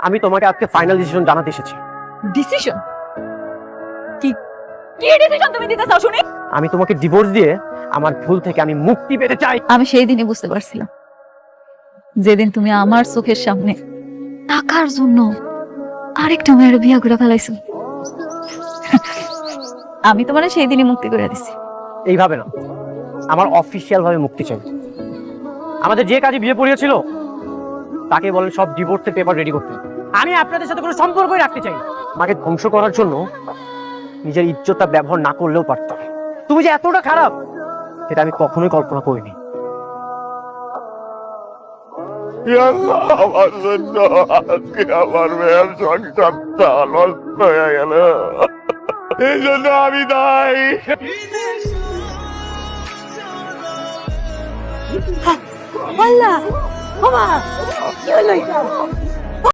আমি তোমাকে আজকে ফাইনাল ডিসিশন জানাতে এসেছি। ডিসিশন? কি কি ডিসিশন তুমি দিতে চাও শুনি? আমি তোমাকে ডিভোর্স দিয়ে আমার ভুল থেকে আমি মুক্তি পেতে চাই। আমি সেই দিনই বুঝতে পারছিলাম, যেদিন তুমি আমার চোখের সামনে টাকার জন্য আরেকটা মেয়ের বিয়ে করে ফেলাইছো। আমি তোমার সেই দিনই মুক্তি করে দিছি। এইভাবে না, আমার অফিসিয়াল ভাবে মুক্তি চাই। আমাদের যে কাজে বিয়ে পড়িয়েছিল তাকে বলেন সব ডিভোর্সের পেপার রেডি করতে। আমি আপনাদের সাথে কোনো সম্পর্কই রাখতে চাই। আমাকে ধ্বংস করার জন্য নিজের ইজ্জতটা ব্যবহার না করলেও পারতাম। তুমি যে এতটা খারাপ সেটা আমি কখনোই কল্পনা করিনি। আমার জন্য আজকে আমার মেয়ের সংসারটা নষ্ট হয়ে গেল, এই জন্য আমি দায়ী। আল্লাহ, বাবা, কি হলো এটা?